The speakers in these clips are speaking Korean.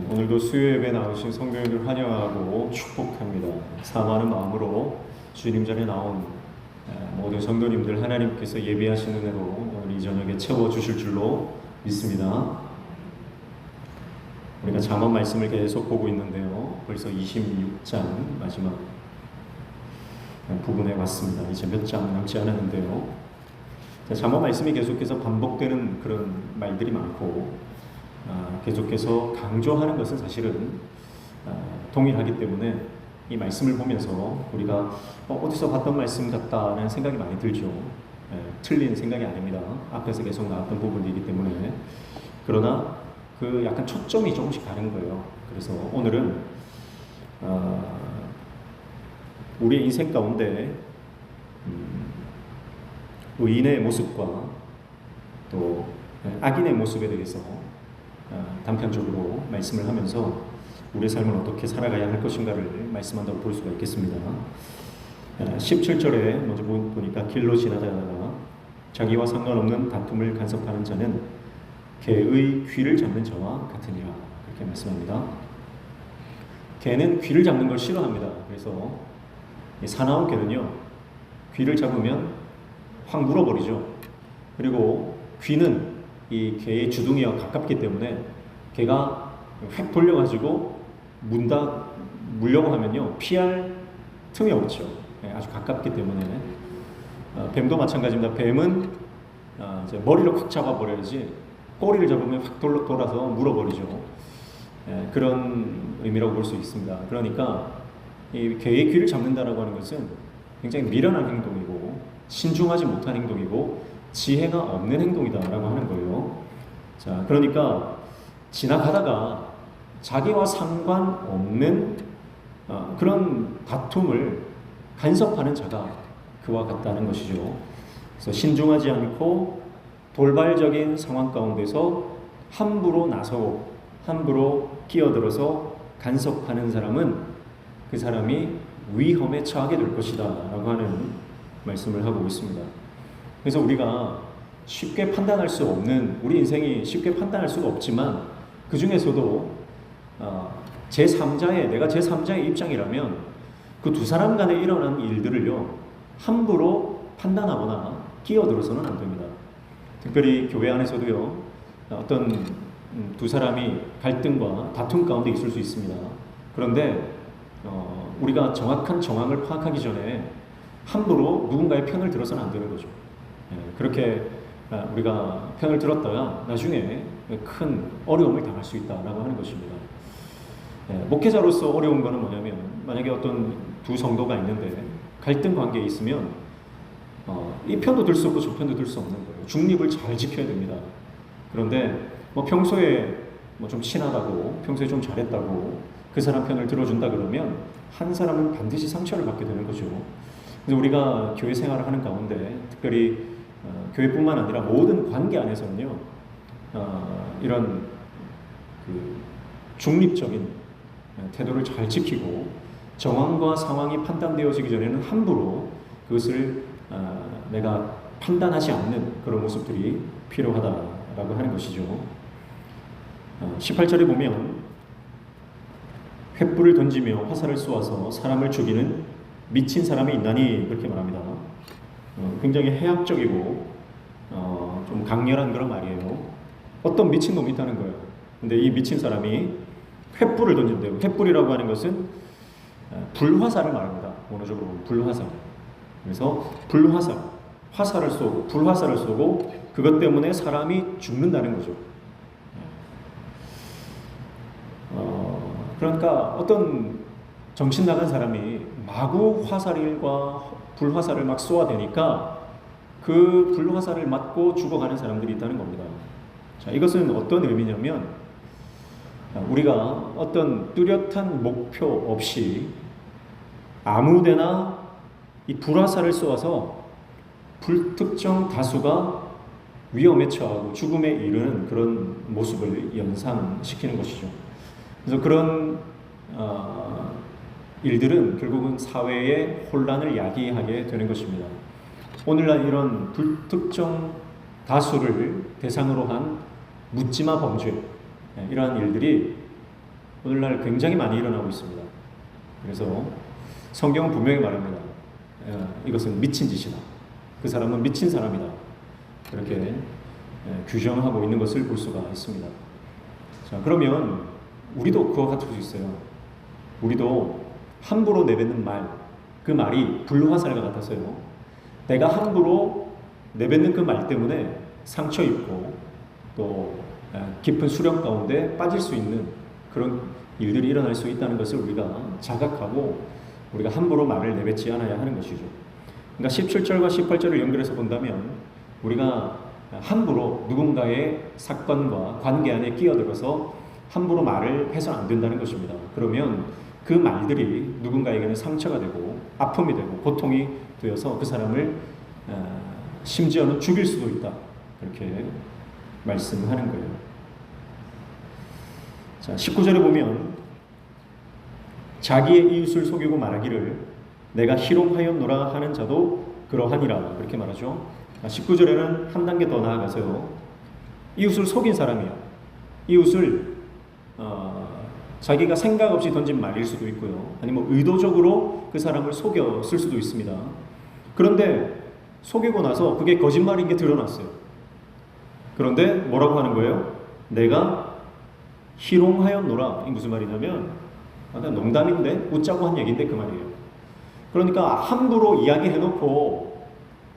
오늘도 수요 예배 나오신 성도님들 환영하고 축복합니다. 사모하는 마음으로 주님 전에 나온 모든 성도님들 하나님께서 예배하시는 은혜로 오늘 이 저녁에 채워주실 줄로 믿습니다. 우리가 잠언 말씀을 계속 보고 있는데요. 벌써 26장 마지막 부분에 왔습니다. 이제 몇 장 남지 않았는데요. 잠언 말씀이 계속해서 반복되는 그런 말들이 많고 계속해서 강조하는 것은 사실은 동일하기 때문에 이 말씀을 보면서 우리가 어디서 봤던 말씀 같다는 생각이 많이 들죠. 틀린 생각이 아닙니다. 앞에서 계속 나왔던 부분이기 때문에. 그러나 그 약간 초점이 조금씩 다른 거예요. 그래서 오늘은 우리의 인생 가운데 의인의 모습과 또 악인의 모습에 대해서 단편적으로 말씀을 하면서 우리의 삶을 어떻게 살아가야 할 것인가를 말씀한다고 볼 수가 있겠습니다. 17절에 먼저 보니까 길로 지나다가 자기와 상관없는 다툼을 간섭하는 자는 개의 귀를 잡는 자와 같으니라, 그렇게 말씀합니다. 개는 귀를 잡는 걸 싫어합니다. 그래서 사나운 개는요, 귀를 잡으면 확 물어버리죠. 그리고 귀는 이 개의 주둥이와 가깝기 때문에 개가 획 돌려가지고 물려고 하면요, 피할 틈이 없죠. 아주 가깝기 때문에. 뱀도 마찬가지입니다. 뱀은 이제 머리를 확 잡아버려야지 꼬리를 잡으면 확 돌아서 물어버리죠. 그런 의미라고 볼 수 있습니다. 그러니까 이 개의 귀를 잡는다라고 하는 것은 굉장히 미련한 행동이고 신중하지 못한 행동이고 지혜가 없는 행동이다라고 하는 거예요. 자, 그러니까 지나가다가 자기와 상관없는 그런 다툼을 간섭하는 자가 그와 같다는 것이죠. 그래서 신중하지 않고 돌발적인 상황 가운데서 함부로 나서고 함부로 끼어들어서 간섭하는 사람은 그 사람이 위험에 처하게 될 것이다 라고 하는 말씀을 하고 있습니다. 그래서 우리가 쉽게 판단할 수 없는, 우리 인생이 쉽게 판단할 수가 없지만 그 중에서도 내가 제3자의 입장이라면 그 두 사람 간에 일어난 일들을요, 함부로 판단하거나 끼어들어서는 안 됩니다. 특별히 교회 안에서도요, 어떤 두 사람이 갈등과 다툼 가운데 있을 수 있습니다. 그런데 우리가 정확한 정황을 파악하기 전에 함부로 누군가의 편을 들어서는 안 되는 거죠. 그렇게 우리가 편을 들었다가 나중에 큰 어려움을 당할 수 있다라고 하는 것입니다. 목회자로서 어려운 것은 뭐냐면, 만약에 어떤 두 성도가 있는데 갈등 관계에 있으면 이 편도 들 수 없고 저 편도 들 수 없는 거예요. 중립을 잘 지켜야 됩니다. 그런데 평소에 좀 친하다고, 평소에 좀 잘했다고 그 사람 편을 들어준다 그러면 한 사람은 반드시 상처를 받게 되는 거죠. 그래서 우리가 교회 생활을 하는 가운데, 특별히 교회뿐만 아니라 모든 관계 안에서는요, 이런 중립적인 태도를 잘 지키고 정황과 상황이 판단되어지기 전에는 함부로 그것을 내가 판단하지 않는 그런 모습들이 필요하다라고 하는 것이죠. 18절에 보면 횃불을 던지며 화살을 쏘아서 사람을 죽이는 미친 사람이 있나니, 그렇게 말합니다. 굉장히 해학적이고 좀 강렬한 그런 말이에요. 어떤 미친 놈이 있다는 거예요. 근데 이 미친 사람이 횃불을 던진대요. 횃불이라고 하는 것은 불화살을 말합니다. 원어적으로 불화살. 그래서 화살을 쏘고 불화살을 쏘고 그것 때문에 사람이 죽는다는 거죠. 그러니까 어떤 정신 나간 사람이 마구 화살과 불화살을 막 쏘아대니까 그 불화살을 맞고 죽어가는 사람들이 있다는 겁니다. 자, 이것은 어떤 의미냐면, 우리가 어떤 뚜렷한 목표 없이 아무데나 이 불화살을 쏘아서 불특정 다수가 위험에 처하고 죽음에 이르는 그런 모습을 연상시키는 것이죠. 그래서 그런 일들은 결국은 사회의 혼란을 야기하게 되는 것입니다. 오늘날 이런 불특정 다수를 대상으로 한 묻지마 범죄, 이러한 일들이 오늘날 굉장히 많이 일어나고 있습니다. 그래서 성경은 분명히 말합니다. 이것은 미친 짓이다. 그 사람은 미친 사람이다. 그렇게 규정하고 있는 것을 볼 수가 있습니다. 자, 그러면 우리도 그와 같을 수 있어요. 우리도 함부로 내뱉는 말, 그 말이 불화살과 같아서요. 내가 함부로 내뱉는 그 말 때문에 상처 입고 또 깊은 수렁 가운데 빠질 수 있는 그런 일들이 일어날 수 있다는 것을 우리가 자각하고 우리가 함부로 말을 내뱉지 않아야 하는 것이죠. 그러니까 17절과 18절을 연결해서 본다면 우리가 함부로 누군가의 사건과 관계 안에 끼어들어서 함부로 말을 해서는 안 된다는 것입니다. 그러면 그 말들이 누군가에게는 상처가 되고 아픔이 되고 고통이 되어서 그 사람을 심지어는 죽일 수도 있다. 그렇게 말씀하는 거예요. 자, 19절에 보면 자기의 이웃을 속이고 말하기를 내가 희롱하였노라 하는 자도 그러하니라 이렇게 말하죠. 19절에는 한 단계 더 나아가서요. 이웃을 속인 사람이야. 이웃을 자기가 생각 없이 던진 말일 수도 있고요. 아니면 의도적으로 그 사람을 속였을 수도 있습니다. 그런데 속이고 나서 그게 거짓말인 게 드러났어요. 그런데 뭐라고 하는 거예요? 내가 희롱하였노라. 이게 무슨 말이냐면 농담인데 웃자고 한 얘기인데 그 말이에요. 그러니까 함부로 이야기해놓고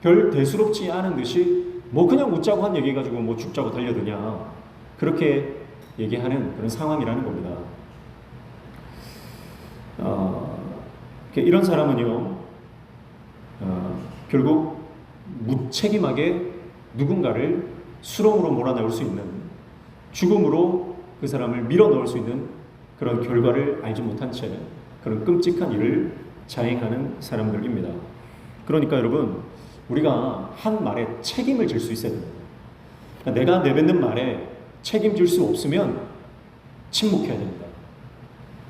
별 대수롭지 않은 듯이 뭐 그냥 웃자고 한 얘기 가지고 뭐 죽자고 달려드냐 그렇게 얘기하는 그런 상황이라는 겁니다. 이런 사람은요 결국 무책임하게 누군가를 수렁으로 몰아넣을 수 있는 죽음으로 그 사람을 밀어넣을 수 있는 그런 결과를 알지 못한 채 그런 끔찍한 일을 자행하는 사람들입니다. 그러니까 여러분 우리가 한 말에 책임을 질 수 있어야 됩니다. 그러니까 내가 내뱉는 말에 책임질 수 없으면 침묵해야 됩니다.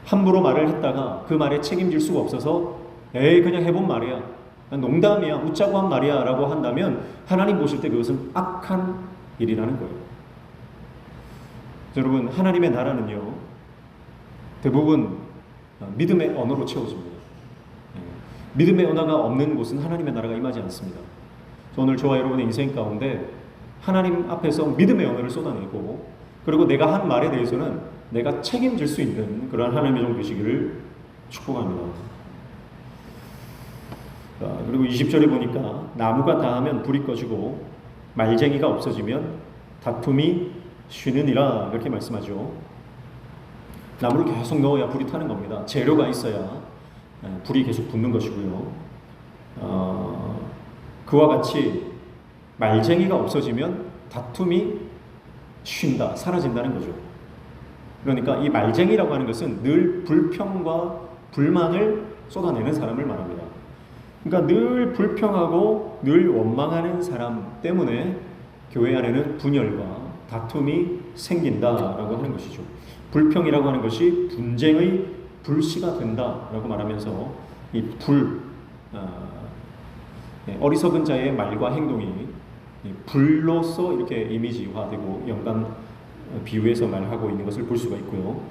함부로 말을 했다가 그 말에 책임질 수가 없어서 에이 그냥 해본 말이야 농담이야 웃자고 한 말이야 라고 한다면 하나님 보실 때 그것은 악한 일이라는 거예요. 여러분 하나님의 나라는요 대부분 믿음의 언어로 채워집니다. 믿음의 언어가 없는 곳은 하나님의 나라가 임하지 않습니다. 오늘 저와 여러분의 인생 가운데 하나님 앞에서 믿음의 언어를 쏟아내고 그리고 내가 한 말에 대해서는 내가 책임질 수 있는 그러한 하나님의 종 되시기를 축복합니다. 그리고 20절에 보니까 나무가 다하면 불이 꺼지고 말쟁이가 없어지면 다툼이 쉬느니라 이렇게 말씀하죠. 나무를 계속 넣어야 불이 타는 겁니다. 재료가 있어야 불이 계속 붙는 것이고요. 그와 같이 말쟁이가 없어지면 다툼이 쉰다, 사라진다는 거죠. 그러니까 이 말쟁이라고 하는 것은 늘 불평과 불만을 쏟아내는 사람을 말합니다. 그러니까 늘 불평하고 늘 원망하는 사람 때문에 교회 안에는 분열과 다툼이 생긴다라고 하는 것이죠. 불평이라고 하는 것이 분쟁의 불씨가 된다라고 말하면서 이 어리석은 자의 말과 행동이 불로서 이렇게 이미지화되고 연관 비유해서 말하고 있는 것을 볼 수가 있고요.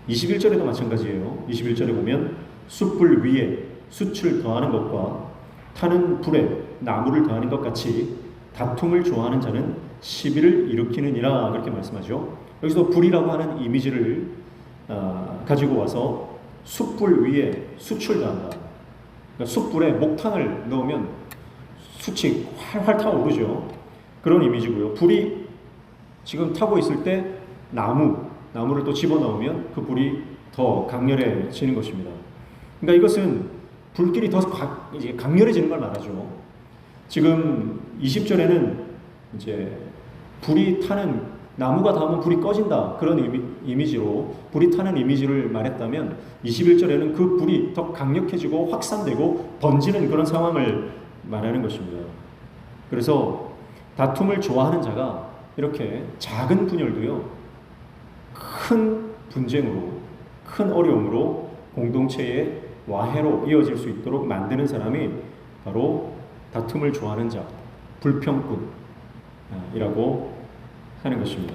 21절에도 마찬가지예요. 21절에 보면 숯불 위에 숯을 더하는 것과 타는 불에 나무를 더하는 것 같이 다툼을 좋아하는 자는 시비를 일으키느니라 그렇게 말씀하죠. 여기서 불이라고 하는 이미지를 가지고 와서 숯불 위에 숯을 더한다. 그러니까 숯불에 목탄을 넣으면 숯이 활활 타오르죠. 그런 이미지고요. 불이 지금 타고 있을 때 나무를 또 집어넣으면 그 불이 더 강렬해지는 것입니다. 그러니까 이것은 불길이 더 이제 강렬해지는 걸 말하죠. 지금 20절에는 이제 불이 타는 나무가 닿으면 불이 꺼진다 그런 이미지로 불이 타는 이미지를 말했다면 21절에는 그 불이 더 강력해지고 확산되고 번지는 그런 상황을 말하는 것입니다. 그래서 다툼을 좋아하는 자가 이렇게 작은 분열도요 큰 분쟁으로 큰 어려움으로 공동체의 와해로 이어질 수 있도록 만드는 사람이 바로 다툼을 좋아하는 자, 불평꾼이라고 하는 것입니다.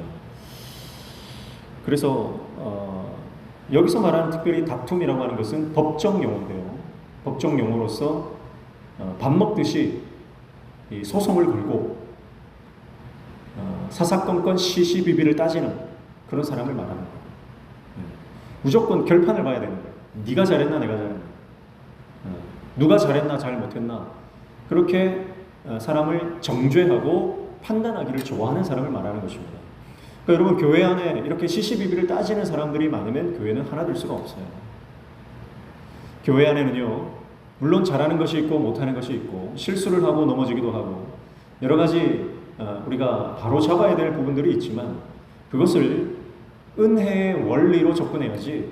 그래서 여기서 말하는 특별히 다툼이라고 하는 것은 법정 용어인데요. 법정 용어로서 밥 먹듯이 이 소송을 걸고 사사건건 시시비비를 따지는 그런 사람을 말하는 거예요. 무조건 결판을 봐야 되는 거예요. 네가 잘했나 내가 잘했나, 누가 잘했나 잘못했나, 그렇게 사람을 정죄하고 판단하기를 좋아하는 사람을 말하는 것입니다. 그러니까 여러분, 교회 안에 이렇게 시시비비를 따지는 사람들이 많으면 교회는 하나 될 수가 없어요. 교회 안에는요, 물론 잘하는 것이 있고 못하는 것이 있고 실수를 하고 넘어지기도 하고 여러 가지 우리가 바로 잡아야 될 부분들이 있지만, 그것을 은혜의 원리로 접근해야지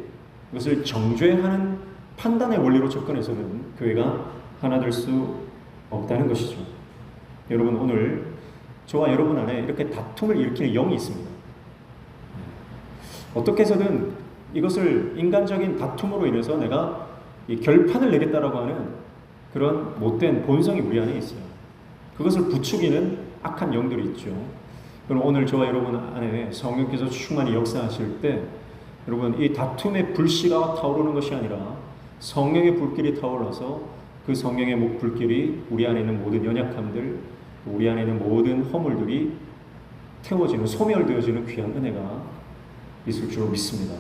그것을 정죄하는 판단의 원리로 접근해서는 교회가 하나 될 수 없다는 것이죠. 여러분, 오늘 저와 여러분 안에 이렇게 다툼을 일으키는 영이 있습니다. 어떻게 해서든 이것을 인간적인 다툼으로 인해서 내가 이 결판을 내겠다라고 하는 그런 못된 본성이 우리 안에 있어요. 그것을 부추기는 악한 영들이 있죠. 그럼 오늘 저와 여러분 안에 성령께서 충만히 역사하실 때, 여러분, 이 다툼의 불씨가 타오르는 것이 아니라 성령의 불길이 타올라서 그 성령의 불길이 우리 안에 있는 모든 연약함들, 우리 안에 있는 모든 허물들이 태워지는, 소멸되어지는 귀한 은혜가 있을 줄로 믿습니다.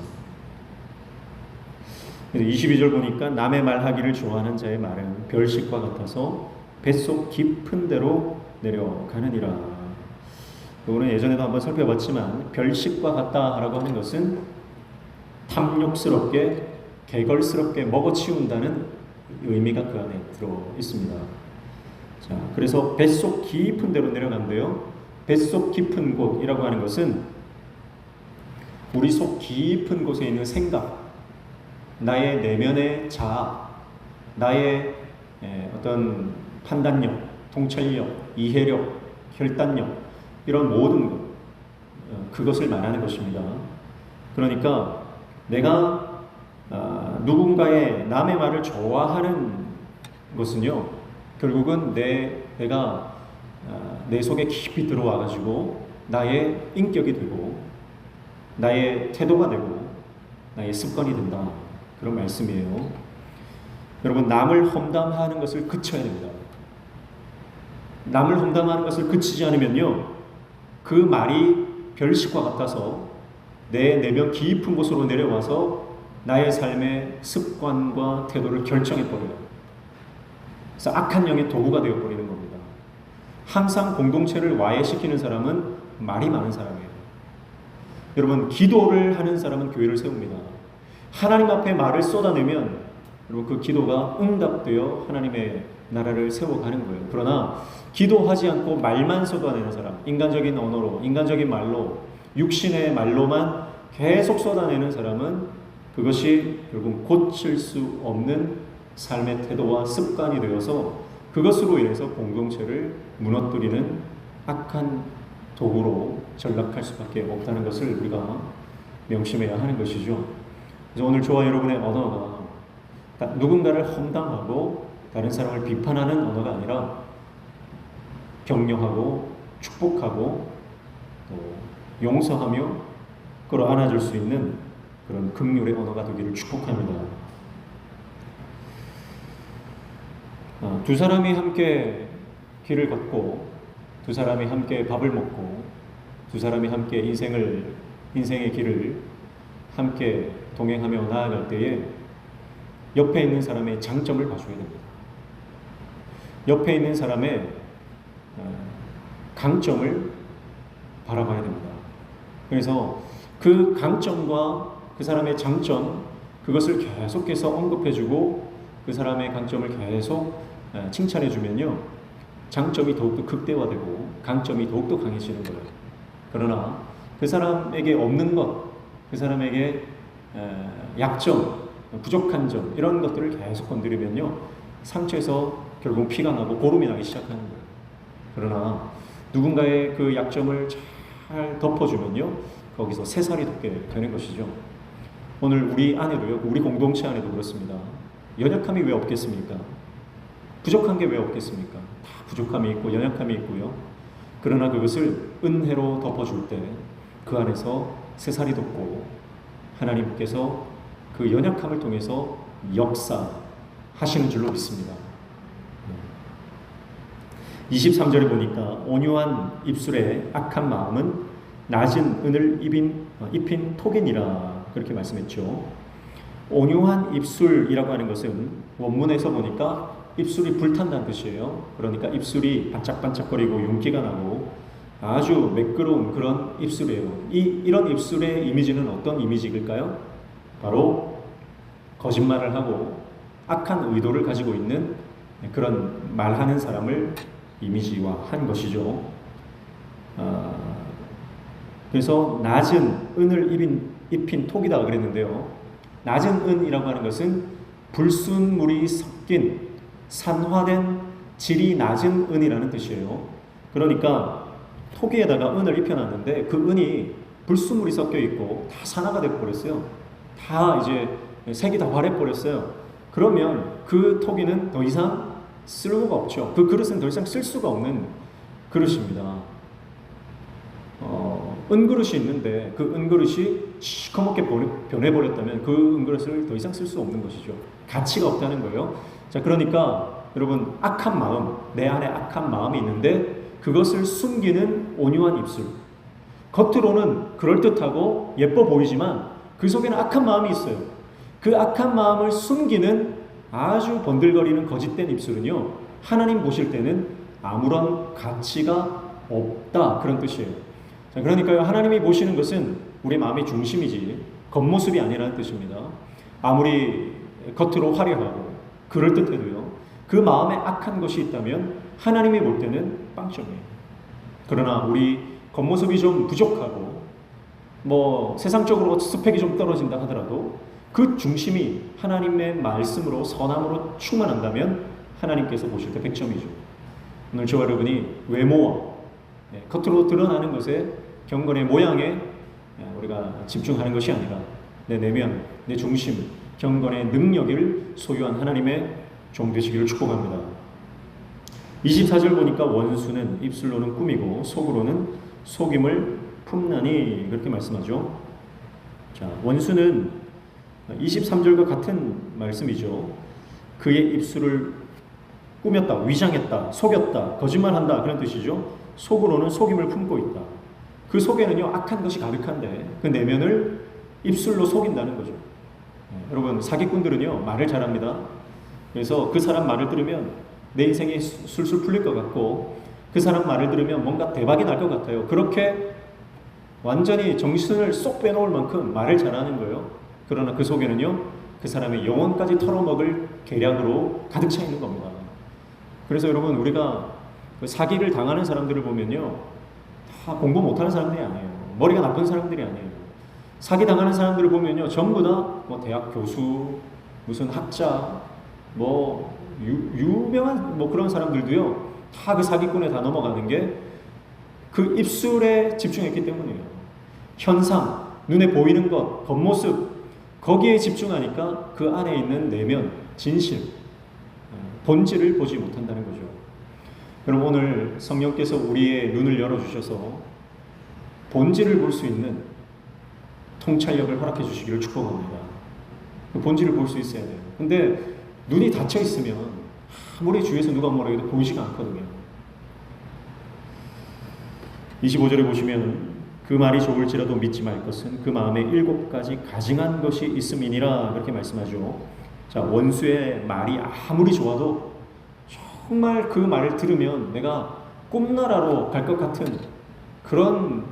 22절 보니까 남의 말하기를 좋아하는 자의 말은 별식과 같아서 뱃속 깊은 데로 내려가느니라. 이거는 예전에도 한번 살펴봤지만, 별식과 같다라고 하는 것은 탐욕스럽게 개걸스럽게 먹어치운다는 의미가 그 안에 들어 있습니다. 자, 그래서 뱃속 깊은 데로 내려간대요. 뱃속 깊은 곳이라고 하는 것은 우리 속 깊은 곳에 있는 생각, 나의 내면의 자아, 나의 어떤 판단력, 통찰력, 이해력, 결단력, 이런 모든 것, 그것을 말하는 것입니다. 그러니까 내가 누군가의 남의 말을 좋아하는 것은요, 결국은 내가 내 속에 깊이 들어와 가지고 나의 인격이 되고 나의 태도가 되고 나의 습관이 된다, 그런 말씀이에요. 여러분, 남을 험담하는 것을 그쳐야 됩니다. 남을 험담하는 것을 그치지 않으면요, 그 말이 별식과 같아서 내 내면 깊은 곳으로 내려와서 나의 삶의 습관과 태도를 결정해버려요. 그래서 악한 영의 도구가 되어버리는 겁니다. 항상 공동체를 와해시키는 사람은 말이 많은 사람이에요. 여러분, 기도를 하는 사람은 교회를 세웁니다. 하나님 앞에 말을 쏟아내면 여러분, 그 기도가 응답되어 하나님의 나라를 세워가는 거예요. 그러나 기도하지 않고 말만 쏟아내는 사람, 인간적인 언어로, 인간적인 말로, 육신의 말로만 계속 쏟아내는 사람은 그것이 결국 고칠 수 없는 삶의 태도와 습관이 되어서 그것으로 인해서 공동체를 무너뜨리는 악한 도구로 전락할 수밖에 없다는 것을 우리가 명심해야 하는 것이죠. 그래서 오늘 저와 여러분의 언어가 누군가를 험담하고 다른 사람을 비판하는 언어가 아니라 격려하고 축복하고 또 용서하며 끌어안아줄 수 있는 그런 긍휼의 언어가 되기를 축복합니다. 두 사람이 함께 길을 걷고, 두 사람이 함께 밥을 먹고, 두 사람이 함께 인생의 길을 함께 동행하며 나아갈 때에 옆에 있는 사람의 장점을 봐줘야 됩니다. 옆에 있는 사람의 강점을 바라봐야 됩니다. 그래서 그 강점과 그 사람의 장점, 그것을 계속해서 언급해주고 그 사람의 강점을 계속 칭찬해주면요, 장점이 더욱더 극대화되고 강점이 더욱더 강해지는 거예요. 그러나 그 사람에게 없는 것, 그 사람에게 약점, 부족한 점, 이런 것들을 계속 건드리면요, 상처에서 결국 피가 나고 고름이 나기 시작하는 거예요. 그러나 누군가의 그 약점을 잘 덮어주면요, 거기서 새살이 돋게 되는 것이죠. 오늘 우리 안에도요, 우리 공동체 안에도 그렇습니다. 연약함이 왜 없겠습니까? 부족한 게 왜 없겠습니까? 다 부족함이 있고 연약함이 있고요. 그러나 그것을 은혜로 덮어줄 때 그 안에서 새살이 돋고 하나님께서 그 연약함을 통해서 역사하시는 줄로 믿습니다. 23절에 보니까 온유한 입술에 악한 마음은 낮은 은을 입힌 톡이니라 그렇게 말씀했죠. 온유한 입술이라고 하는 것은 원문에서 보니까 입술이 불탄다는 뜻이에요. 그러니까 입술이 반짝반짝거리고 윤기가 나고 아주 매끄러운 그런 입술이에요. 이런 입술의 이미지는 어떤 이미지일까요? 바로 거짓말을 하고 악한 의도를 가지고 있는 그런 말하는 사람을 이미지화한 것이죠. 그래서 낮은 은을 입힌 톡이다 그랬는데요. 낮은 은이라고 하는 것은 불순물이 섞인 산화된 질이 낮은 은이라는 뜻이에요. 그러니까 톡에다가 은을 입혀놨는데 그 은이 불순물이 섞여 있고 다 산화가 되어버렸어요. 다 이제 색이 다 바래버렸어요. 그러면 그 톡에는 더 이상 쓸모가 없죠. 그 그릇은 더 이상 쓸 수가 없는 그릇입니다. 은그릇이 있는데 그 은그릇이 시커멓게 변해버렸다면 그 은그릇을 더 이상 쓸 수 없는 것이죠. 가치가 없다는 거예요. 자, 그러니까 여러분 악한 마음, 내 안에 악한 마음이 있는데 그것을 숨기는 온유한 입술. 겉으로는 그럴듯하고 예뻐 보이지만 그 속에는 악한 마음이 있어요. 그 악한 마음을 숨기는 아주 번들거리는 거짓된 입술은요, 하나님 보실 때는 아무런 가치가 없다 그런 뜻이에요. 자, 그러니까요, 하나님이 보시는 것은 우리 마음의 중심이지 겉모습이 아니라는 뜻입니다. 아무리 겉으로 화려하고 그럴듯해도요, 그 마음에 악한 것이 있다면 하나님이 볼 때는 빵점이에요. 그러나 우리 겉모습이 좀 부족하고 세상적으로 스펙이 좀 떨어진다 하더라도 그 중심이 하나님의 말씀으로 선함으로 충만한다면 하나님께서 보실 때 100점이죠. 오늘 저와 여러분이 외모와 겉으로 드러나는 것에 경건의 모양에 우리가 집중하는 것이 아니라 내 내면, 내 중심, 경건의 능력을 소유한 하나님의 종 되시기를 축복합니다. 24절 보니까 원수는 입술로는 꾸미고 속으로는 속임을 품나니 그렇게 말씀하죠. 자, 원수는 23절과 같은 말씀이죠. 그의 입술을 꾸몄다, 위장했다, 속였다, 거짓말한다 그런 뜻이죠. 속으로는 속임을 품고 있다. 그 속에는요 악한 것이 가득한데 그 내면을 입술로 속인다는 거죠. 여러분 사기꾼들은요 말을 잘합니다. 그래서 그 사람 말을 들으면 내 인생이 술술 풀릴 것 같고 그 사람 말을 들으면 뭔가 대박이 날 것 같아요. 그렇게 완전히 정신을 쏙 빼놓을 만큼 말을 잘하는 거예요. 그러나 그 속에는요 그 사람의 영혼까지 털어먹을 계략으로 가득 차 있는 겁니다. 그래서 여러분 우리가 그 사기를 당하는 사람들을 보면요 다 공부 못하는 사람들이 아니에요. 머리가 나쁜 사람들이 아니에요. 사기 당하는 사람들을 보면요 전부 다 대학 교수, 무슨 학자, 유명한 그런 사람들도요 다 그 사기꾼에 다 넘어가는 게 그 입술에 집중했기 때문이에요. 현상, 눈에 보이는 것, 겉모습 거기에 집중하니까 그 안에 있는 내면, 진실, 본질을 보지 못한다는 거죠. 여러분 오늘 성령께서 우리의 눈을 열어주셔서 본질을 볼 수 있는 통찰력을 허락해 주시기를 축복합니다. 그 본질을 볼 수 있어야 돼요. 근데 눈이 닫혀 있으면 아무리 주위에서 누가 뭐라 해도 보이지가 않거든요. 25절에 보시면 그 말이 좋을지라도 믿지 말 것은 그 마음에 7가지 가증한 것이 있음이니라 그렇게 말씀하죠. 자, 원수의 말이 아무리 좋아도 정말 그 말을 들으면 내가 꿈나라로 갈 것 같은 그런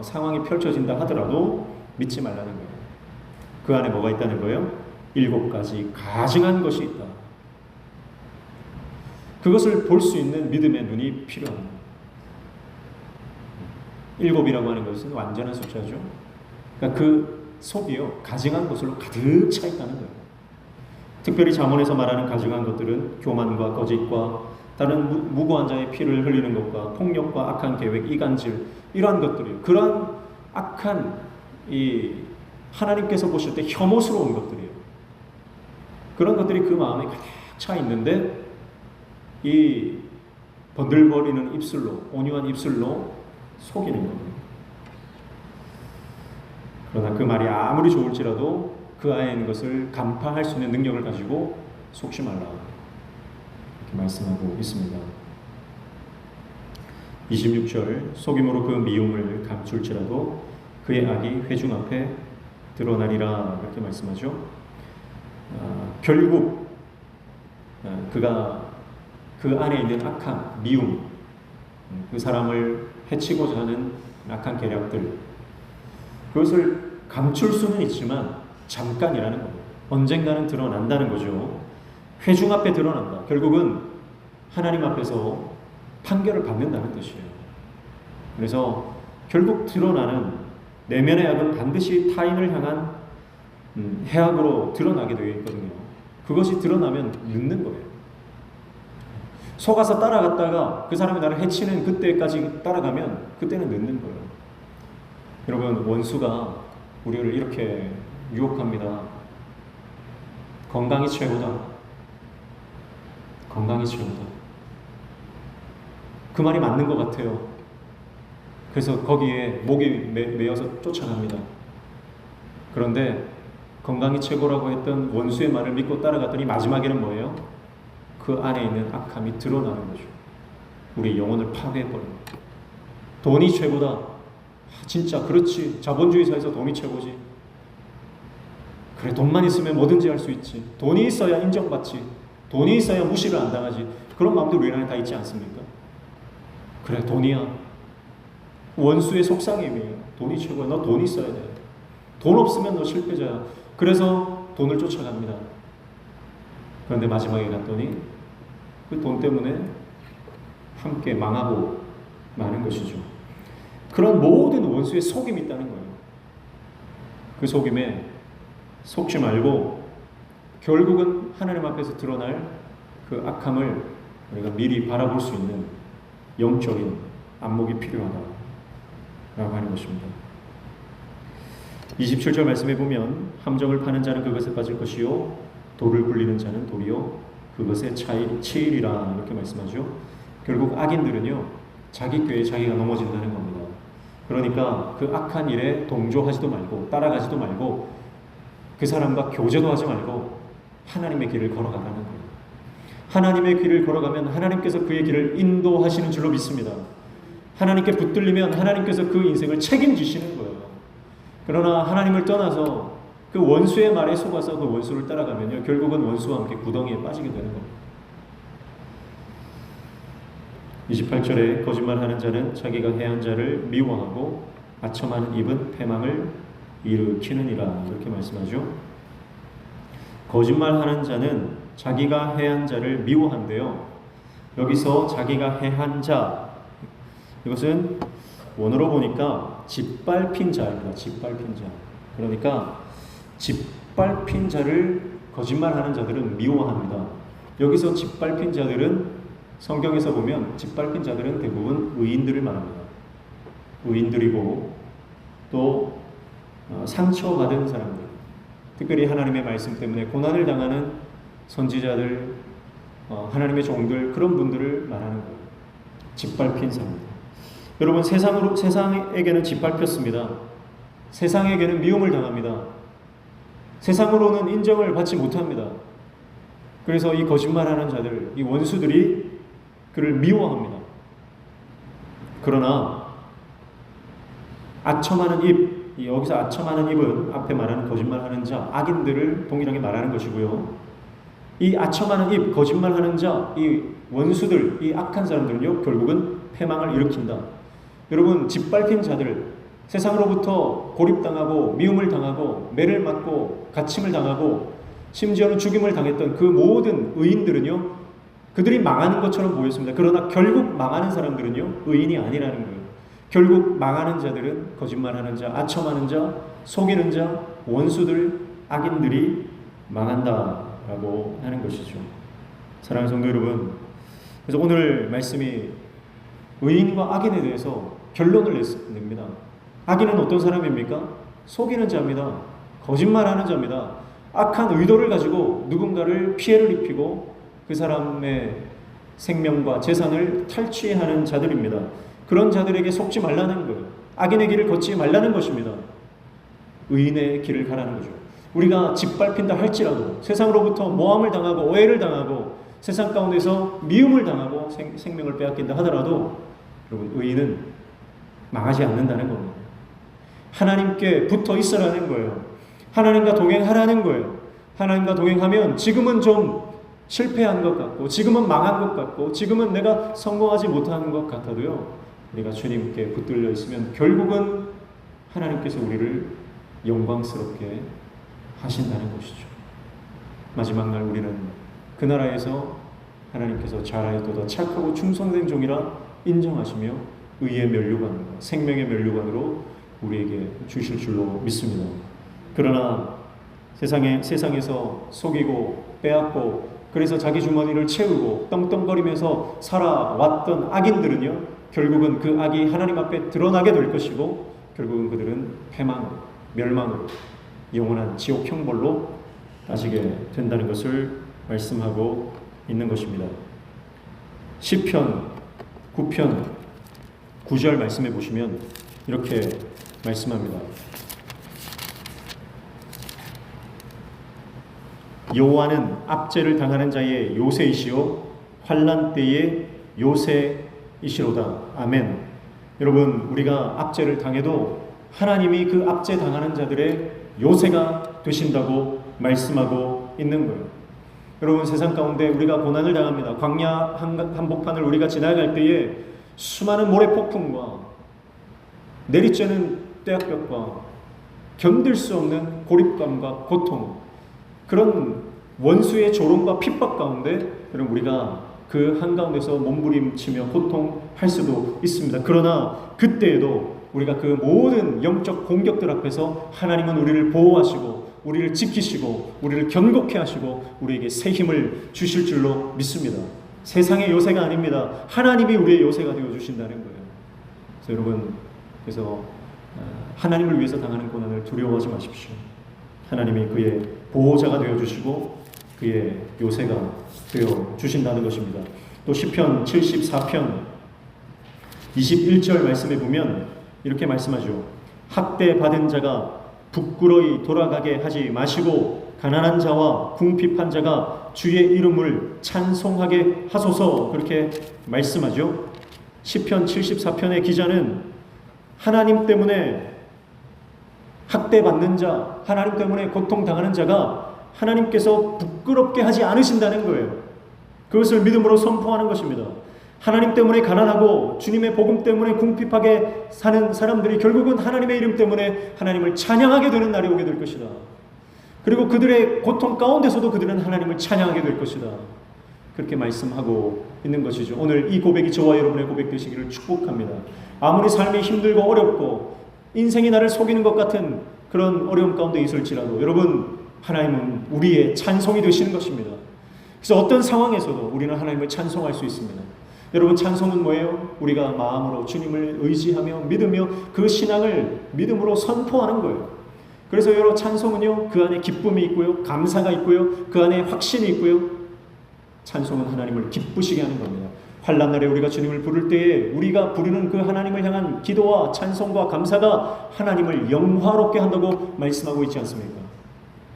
상황이 펼쳐진다 하더라도 믿지 말라는 거예요. 그 안에 뭐가 있다는 거예요? 7가지 가증한 것이 있다. 그것을 볼 수 있는 믿음의 눈이 필요합니다. 7이라고 하는 것은 완전한 숫자죠. 그러니까 그 속이요 가증한 것으로 가득 차 있다는 거예요. 특별히 잠언에서 말하는 가증한 것들은 교만과 거짓과 다른 무고한 자의 피를 흘리는 것과 폭력과 악한 계획, 이간질 이러한 것들이에요. 그런 악한 하나님께서 보실 때 혐오스러운 것들이에요. 그런 것들이 그 마음에 가득 차 있는데 이 번들거리는 입술로, 온유한 입술로 속이는 겁니다. 그러나 그 말이 아무리 좋을지라도 그 안에 있는 것을 간파할 수 있는 능력을 가지고 속지 말라 이렇게 말씀하고 있습니다. 26절 속임으로 그 미움을 감출지라도 그의 악이 회중 앞에 드러나리라 이렇게 말씀하죠. 결국 그가 그 안에 있는 악한 미움, 그 사람을 해치고자 하는 악한 계략들, 그것을 감출 수는 있지만 잠깐이라는 거예요. 언젠가는 드러난다는 거죠. 회중 앞에 드러난다. 결국은 하나님 앞에서 판결을 받는다는 뜻이에요. 그래서 결국 드러나는 내면의 악은 반드시 타인을 향한 해악으로 드러나게 되어 있거든요. 그것이 드러나면 늦는 거예요. 속아서 따라갔다가 그 사람이 나를 해치는 그때까지 따라가면 그때는 늦는 거예요. 여러분, 원수가 우리를 이렇게 유혹합니다. 건강이 최고다. 건강이 최고다. 그 말이 맞는 것 같아요. 그래서 거기에 목이 매여서 쫓아갑니다. 그런데 건강이 최고라고 했던 원수의 말을 믿고 따라갔더니 마지막에는 뭐예요? 그 안에 있는 악함이 드러나는 거죠. 우리 영혼을 파괴해버립니다. 돈이 최고다. 진짜 그렇지. 자본주의 사회에서 돈이 최고지. 그래, 돈만 있으면 뭐든지 할 수 있지. 돈이 있어야 인정받지. 돈이 있어야 무시를 안 당하지. 그런 마음도 우리 안에 다 있지 않습니까? 그래, 돈이야. 원수의 속삭임이에요. 돈이 최고야. 너 돈 있어야 돼. 돈 없으면 너 실패자야. 그래서 돈을 쫓아갑니다. 그런데 마지막에 갔더니 그 돈 때문에 함께 망하고 마는 것이죠. 그런 모든 원수의 속임이 있다는 거예요. 그 속임에 속지 말고 결국은 하나님 앞에서 드러날 그 악함을 우리가 미리 바라볼 수 있는 영적인 안목이 필요하다라고 하는 것입니다. 27절 말씀해 보면 함정을 파는 자는 그것에 빠질 것이요 돌을 굴리는 자는 도리요 그것에 치이리라 이렇게 말씀하죠. 결국 악인들은요 자기 꾀에 자기가 넘어진다는 겁니다. 그러니까 그 악한 일에 동조하지도 말고 따라가지도 말고 그 사람과 교제도 하지 말고 하나님의 길을 걸어가라는 거예요. 하나님의 길을 걸어가면 하나님께서 그의 길을 인도하시는 줄로 믿습니다. 하나님께 붙들리면 하나님께서 그 인생을 책임지시는 거예요. 그러나 하나님을 떠나서 그 원수의 말에 속아서 그 원수를 따라가면요 결국은 원수와 함께 구덩이에 빠지게 되는 겁니다. 28절에 거짓말하는 자는 자기가 해한 자를 미워하고 아첨하는 입은 패망을 일으키느니라 이렇게 말씀하죠. 거짓말하는 자는 자기가 해한 자를 미워한대요. 여기서 자기가 해한 자 이것은 원어로 보니까 짓밟힌 자입니다. 짓밟힌 자. 그러니까 짓밟힌 자를 거짓말하는 자들은 미워합니다. 여기서 짓밟힌 자들은 성경에서 보면 짓밟힌 자들은 대부분 의인들을 말합니다. 의인들이고 또 상처받은 사람들, 특별히 하나님의 말씀 때문에 고난을 당하는 선지자들, 하나님의 종들 그런 분들을 말하는 거예요. 짓밟힌 사람들. 여러분 세상에게는 짓밟혔습니다. 세상에게는 미움을 당합니다. 세상으로는 인정을 받지 못합니다. 그래서 이 거짓말하는 자들, 이 원수들이 그를 미워합니다. 그러나 아첨하는 입, 여기서 아첨하는 입은 앞에 말하는 거짓말하는 자, 악인들을 동일하게 말하는 것이고요. 이 아첨하는 입, 거짓말하는 자, 이 원수들, 이 악한 사람들은요 결국은 패망을 일으킨다. 여러분 짓밟힌 자들, 세상으로부터 고립당하고 미움을 당하고 매를 맞고 갇힘을 당하고 심지어는 죽임을 당했던 그 모든 의인들은요 그들이 망하는 것처럼 보였습니다. 그러나 결국 망하는 사람들은요 의인이 아니라는 거예요. 결국 망하는 자들은 거짓말하는 자, 아첨하는 자, 속이는 자, 원수들, 악인들이 망한다라고 하는 것이죠. 사랑하는 성도 여러분, 그래서 오늘 말씀이 의인과 악인에 대해서 결론을 냅니다. 악인은 어떤 사람입니까? 속이는 자입니다. 거짓말하는 자입니다. 악한 의도를 가지고 누군가를 피해를 입히고 그 사람의 생명과 재산을 탈취하는 자들입니다. 그런 자들에게 속지 말라는 거예요. 악인의 길을 걷지 말라는 것입니다. 의인의 길을 가라는 거죠. 우리가 짓밟힌다 할지라도 세상으로부터 모함을 당하고 오해를 당하고 세상 가운데서 미움을 당하고 생명을 빼앗긴다 하더라도 여러분 의인은 망하지 않는다는 겁니다. 하나님께 붙어 있으라는 거예요. 하나님과 동행하라는 거예요. 하나님과 동행하면 지금은 좀 실패한 것 같고 지금은 망한 것 같고 지금은 내가 성공하지 못하는 것 같아도요, 우리가 주님께 붙들려 있으면 결국은 하나님께서 우리를 영광스럽게 하신다는 것이죠. 마지막 날 우리는 그 나라에서 하나님께서 잘하였도다 착하고 충성된 종이라 인정하시며 의의 면류관과 생명의 면류관으로 우리에게 주실 줄로 믿습니다. 그러나 세상에서 속이고 빼앗고 그래서 자기 주머니를 채우고 떵떵거리면서 살아왔던 악인들은요, 결국은 그 악이 하나님 앞에 드러나게 될 것이고 결국은 그들은 패망으로, 멸망으로, 영원한 지옥 형벌로 따지게 된다는 것을 말씀하고 있는 것입니다. 시편 9편 9절 말씀해 보시면 이렇게 말씀합니다. 여호와는 압제를 당하는 자의 요새이시오 환난 때의 요새이시로다. 아멘. 여러분, 우리가 압제를 당해도 하나님이 그 압제 당하는 자들의 요새가 되신다고 말씀하고 있는 거예요. 여러분, 세상 가운데 우리가 고난을 당합니다. 광야 한복판을 우리가 지나갈 때에 수많은 모래폭풍과 내리쬐는 떼약볕과 견딜 수 없는 고립감과 고통, 그런 원수의 조롱과 핍박 가운데 여러분 우리가 그 한가운데서 몸부림치며 고통할 수도 있습니다. 그러나 그때에도 우리가 그 모든 영적 공격들 앞에서 하나님은 우리를 보호하시고 우리를 지키시고 우리를 견고케 하시고 우리에게 새 힘을 주실 줄로 믿습니다. 세상의 요새가 아닙니다. 하나님이 우리의 요새가 되어 주신다는 거예요. 그래서 여러분, 하나님을 위해서 당하는 고난을 두려워하지 마십시오. 하나님이 그의 보호자가 되어 주시고 그의 요새가 되어 주신다는 것입니다. 또 시편 74편 21절 말씀에 보면 이렇게 말씀하죠. 학대받은 자가 부끄러이 돌아가게 하지 마시고 가난한 자와 궁핍한 자가 주의 이름을 찬송하게 하소서, 그렇게 말씀하죠. 시편 74편의 기자는 하나님 때문에 학대받는 자, 하나님 때문에 고통당하는 자가 하나님께서 부끄럽게 하지 않으신다는 거예요. 그것을 믿음으로 선포하는 것입니다. 하나님 때문에 가난하고 주님의 복음 때문에 궁핍하게 사는 사람들이 결국은 하나님의 이름 때문에 하나님을 찬양하게 되는 날이 오게 될 것이다. 그리고 그들의 고통 가운데서도 그들은 하나님을 찬양하게 될 것이다. 그렇게 말씀하고 있는 것이죠. 오늘 이 고백이 저와 여러분의 고백 되시기를 축복합니다. 아무리 삶이 힘들고 어렵고 인생이 나를 속이는 것 같은 그런 어려움 가운데 있을지라도 여러분, 하나님은 우리의 찬송이 되시는 것입니다. 그래서 어떤 상황에서도 우리는 하나님을 찬송할 수 있습니다. 여러분, 찬송은 뭐예요? 우리가 마음으로 주님을 의지하며 믿으며 그 신앙을 믿음으로 선포하는 거예요. 그래서 여러분, 찬송은요, 그 안에 기쁨이 있고요, 감사가 있고요, 그 안에 확신이 있고요. 찬송은 하나님을 기쁘시게 하는 겁니다. 환난 날에 우리가 주님을 부를 때에 우리가 부르는 그 하나님을 향한 기도와 찬송과 감사가 하나님을 영화롭게 한다고 말씀하고 있지 않습니까?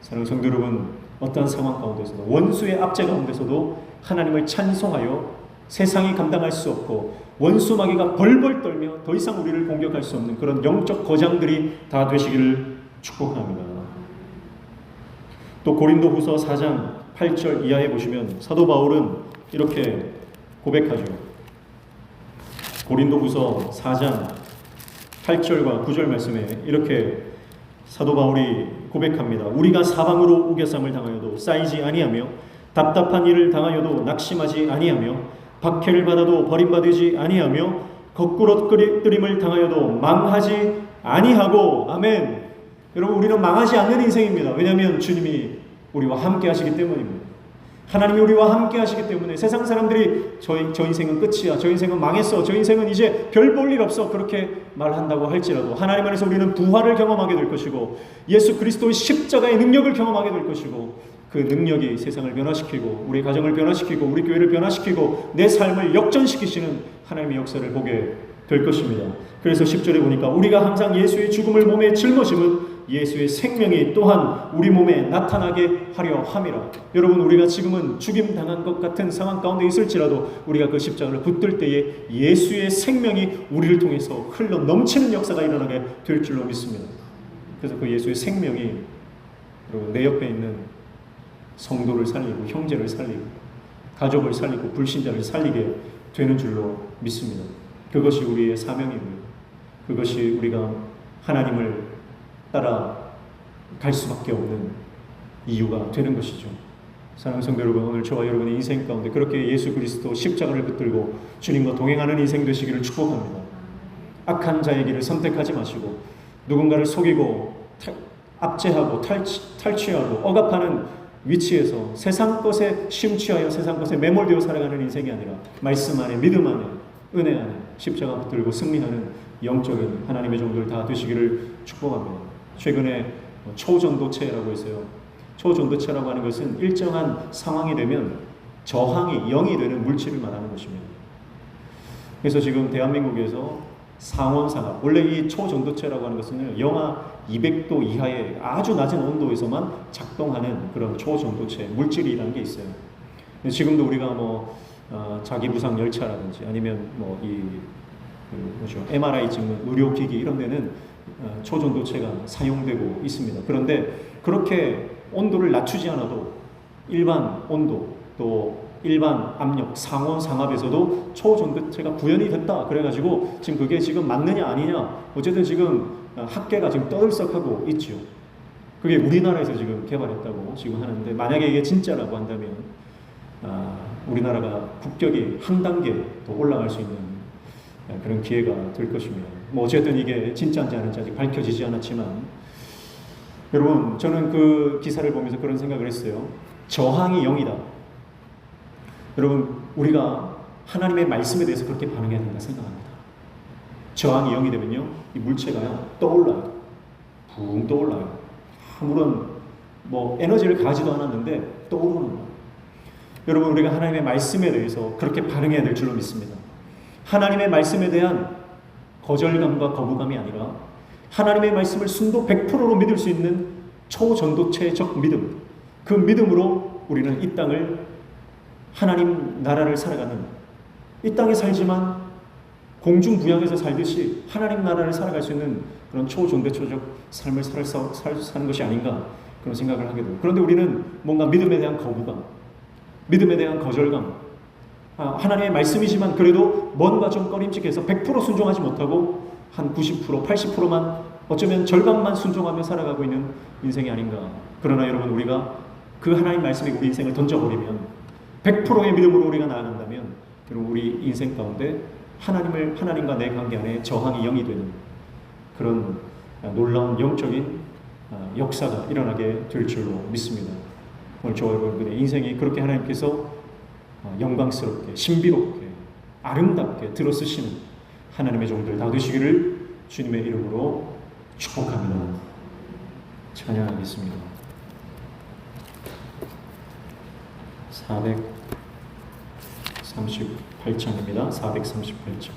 사랑하는 성도 여러분, 어떠한 상황 가운데서도, 원수의 압제 가운데서도 하나님을 찬송하여 세상이 감당할 수 없고 원수 마귀가 벌벌 떨며 더 이상 우리를 공격할 수 없는 그런 영적 거장들이 다 되시기를 축복합니다. 또 고린도후서 4장 8절 이하에 보시면 사도 바울은 이렇게 고백하죠. 고린도후서 4장 8절과 9절 말씀에 이렇게 사도 바울이 고백합니다. 우리가 사방으로 우겨쌈을 당하여도 쌓이지 아니하며 답답한 일을 당하여도 낙심하지 아니하며 박해를 받아도 버림받지 아니하며 거꾸로 뜨림을 당하여도 망하지 아니하고. 아멘. 여러분, 우리는 망하지 않는 인생입니다. 왜냐하면 주님이 우리와 함께 하시기 때문입니다. 하나님이 우리와 함께 하시기 때문에 세상 사람들이 저 인생은 끝이야, 저 인생은 망했어, 저 인생은 이제 별 볼 일 없어, 그렇게 말한다고 할지라도 하나님 안에서 우리는 부활을 경험하게 될 것이고 예수 그리스도의 십자가의 능력을 경험하게 될 것이고 그 능력이 세상을 변화시키고 우리 가정을 변화시키고 우리 교회를 변화시키고 내 삶을 역전시키시는 하나님의 역사를 보게 될 것입니다. 그래서 10절에 보니까 우리가 항상 예수의 죽음을 몸에 짊어심은 예수의 생명이 또한 우리 몸에 나타나게 하려 함이라. 여러분, 우리가 지금은 죽임당한 것 같은 상황 가운데 있을지라도 우리가 그 십자가를 붙들 때에 예수의 생명이 우리를 통해서 흘러 넘치는 역사가 일어나게 될 줄로 믿습니다. 그래서 그 예수의 생명이 여러분 내 옆에 있는 성도를 살리고 형제를 살리고 가족을 살리고 불신자를 살리게 되는 줄로 믿습니다. 그것이 우리의 사명이고요. 그것이 우리가 하나님을 따라 갈 수밖에 없는 이유가 되는 것이죠. 사랑하는 성도 여러분, 오늘 저와 여러분의 인생 가운데 그렇게 예수 그리스도 십자가를 붙들고 주님과 동행하는 인생 되시기를 축복합니다. 악한 자의 길을 선택하지 마시고 누군가를 속이고 압제하고 탈취하고 억압하는 위치에서 세상 것에 심취하여 세상 것에 매몰되어 살아가는 인생이 아니라 말씀 안에 믿음 안에 은혜 안에 십자가 붙들고 승리하는 영적인 하나님의 종들 다 되시기를 축복합니다. 최근에 초전도체라고 있어요. 초전도체라고 하는 것은 일정한 상황이 되면 저항이 0이 되는 물질을 말하는 것입니다. 그래서 지금 대한민국에서 상온상압, 원래 이 초전도체라고 하는 것은 영하 200도 이하의 아주 낮은 온도에서만 작동하는 그런 초전도체 물질이라는 게 있어요. 지금도 우리가 자기부상 열차라든지 아니면 MRI 찍는 의료기기 이런 데는 초전도체가 사용되고 있습니다. 그런데 그렇게 온도를 낮추지 않아도 일반 온도 또 일반 압력, 상온, 상압에서도 초전도체가 구현이 됐다. 그래가지고 지금 그게 지금 맞느냐 아니냐 어쨌든 지금 학계가 지금 떠들썩하고 있죠. 그게 우리나라에서 지금 개발했다고 지금 하는데 만약에 이게 진짜라고 한다면 우리나라가 국격이 한 단계 더 올라갈 수 있는 그런 기회가 될 것입니다. 어쨌든 이게 진짜인지 아닌지 아직 밝혀지지 않았지만 여러분, 저는 그 기사를 보면서 그런 생각을 했어요. 저항이 0이다. 여러분, 우리가 하나님의 말씀에 대해서 그렇게 반응해야 된다 생각합니다. 저항이 0이 되면요, 이 물체가요 떠올라요. 붕 떠올라요. 아무런 에너지를 가지도 않았는데 떠오르는 거예요. 여러분, 우리가 하나님의 말씀에 대해서 그렇게 반응해야 될 줄로 믿습니다. 하나님의 말씀에 대한 거절감과 거부감이 아니라 하나님의 말씀을 순도 100%로 믿을 수 있는 초전도체적 믿음, 그 믿음으로 우리는 이 땅을 하나님 나라를 살아가는, 이 땅에 살지만 공중부양에서 살듯이 하나님 나라를 살아갈 수 있는 그런 초전도체적 삶을 사는 것이 아닌가 그런 생각을 하게 돼요. 그런데 우리는 뭔가 믿음에 대한 거부감, 믿음에 대한 거절감, 하나님의 말씀이지만 그래도 뭔가 좀 꺼림칙해서 100% 순종하지 못하고 한 90%, 80%만 어쩌면 절반만 순종하며 살아가고 있는 인생이 아닌가. 그러나 여러분, 우리가 그 하나님 말씀에 우리 인생을 던져버리면 100%의 믿음으로 우리가 나아간다면 여러분, 우리 인생 가운데 하나님과 내 관계 안에 저항이 0이 되는 그런 놀라운 영적인 역사가 일어나게 될 줄로 믿습니다. 오늘 저와 여러분의 인생이 그렇게 하나님께서 영광스럽게, 신비롭게, 아름답게 들어쓰시는 하나님의 종들 다 되시기를 주님의 이름으로 축복합니다. 찬양하겠습니다. 438장입니다. 438장.